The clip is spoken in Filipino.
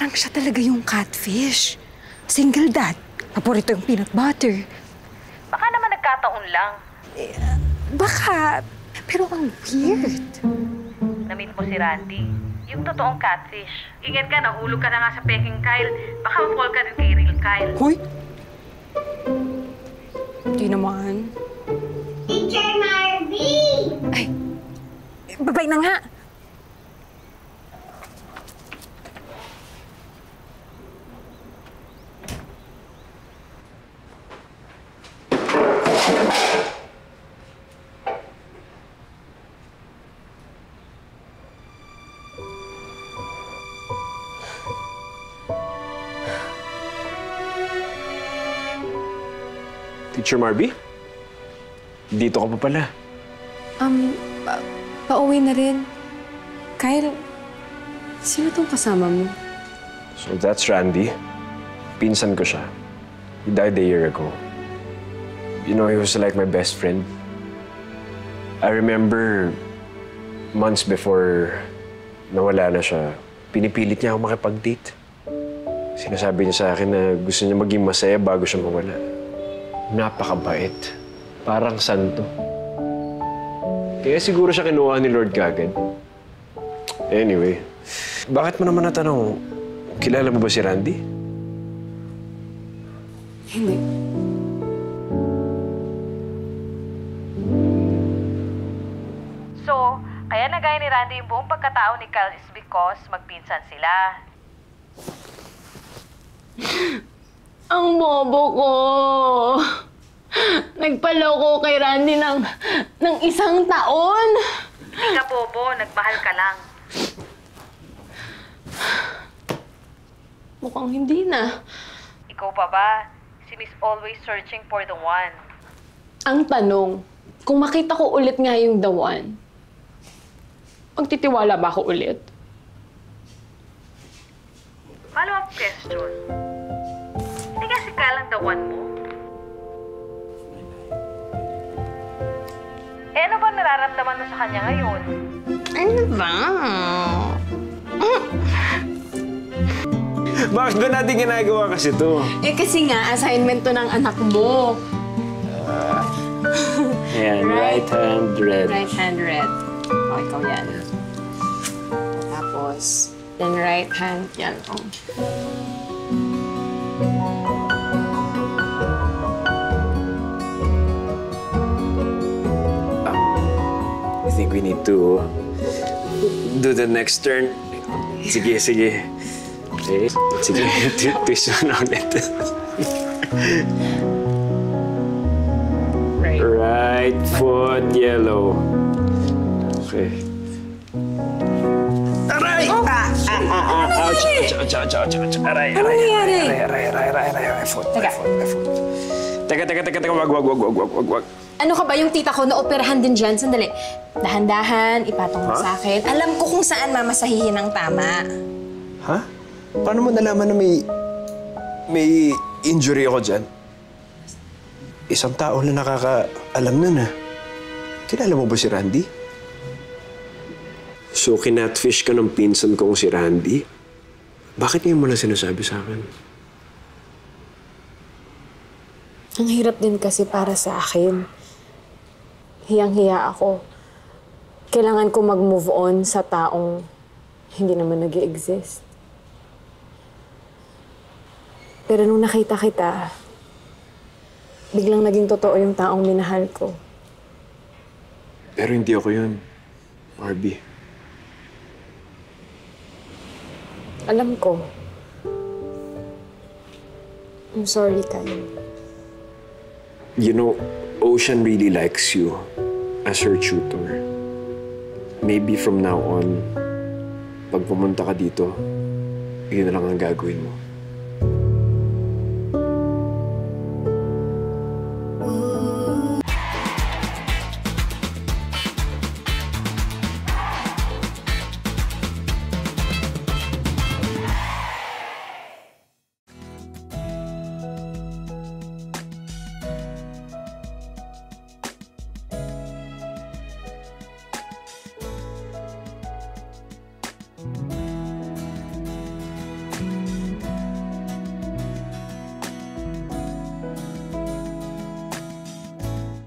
parang siya talaga yung catfish. Single dad. Paborito yung peanut butter. Baka naman nagkataon lang. Baka, pero ang weird. Na-meet mo si Randy. Yung totoong catfish. Ingat ka, nahulog ka na nga sa peking Kyle. Baka ma-fall ka din kay real Kyle. Hoy! Hindi naman. Teacher Marby! Ay, babay na nga. Teacher Marby? Dito ka pa pala. Pauwi na rin. Kyle, sino tong kasama mo? So that's Randy. Pinsan ko siya. He died a year ago. You know, he was like my best friend. I remember months before nawala na siya, pinipilit niya ako makipag-date. Sinasabi niya sa akin na gusto niya maging masaya bago siya mawala. Napakabait. Parang santo. Kaya siguro siya kinuha ni Lord kagad. Anyway, bakit mo naman natanong, kilala mo ba si Randy? Hindi. So, kaya nagaya ni Randy yung buong pagkatao ni Kyle is because magpinsan sila. Ang bobo ko. Nagpaloko kay Randy ng 1 taon. Hindi ka bobo, nagmahal ka lang. Mukhang hindi na. Ikaw pa ba? Si Miss always searching for the one. Ang tanong, kung makita ko ulit nga yung the one, magtitiwala ba ako ulit? Follow-up question. Hindi nga si Kyle ang the one mo? Eh, ano ba nararamdaman mo sa kanya ngayon? Ano ba? Bakit ba natin ginagawa kasi to? Eh kasi nga, assignment to ng anak mo. Yan, right hand red. Right hand red. O, ikaw yan. Tapos, then right hand yan. Oh. I think we need to do the next turn. Sige, sige. Okay, sige. Twist mo na ulit. Right foot yellow. Okay. Aray! Ouch! Ouch! Ouch! Ouch! Ouch! Aray! Ano nangyari? Aray! Foot! Teka. Wag. Ano ka ba yung tita ko na operahan din dyan? Sandali. Dahan-dahan, ipatong mo sa akin. Alam ko kung saan mamasahihin ang tama. Ha? Paano mo nalaman na may injury ako dyan? Isang tao na nakakaalam nun, ha? Kilala mo ba si Randy? So, kinatfish ka ng pinsan kong si Randy? Bakit ngayon mo lang sinasabi sa akin? Ang hirap din kasi para sa akin. Hiyang-hiya ako. Kailangan ko mag-move on sa taong hindi naman nag-i-exist. Pero nung nakita kita, biglang naging totoo yung taong minahal ko. Pero hindi ako yun, Barbie. Alam ko. I'm sorry, Kyle. You know, Ocean really likes you as her tutor. Maybe from now on, pag pumunta ka dito, yun na lang ang gagawin mo.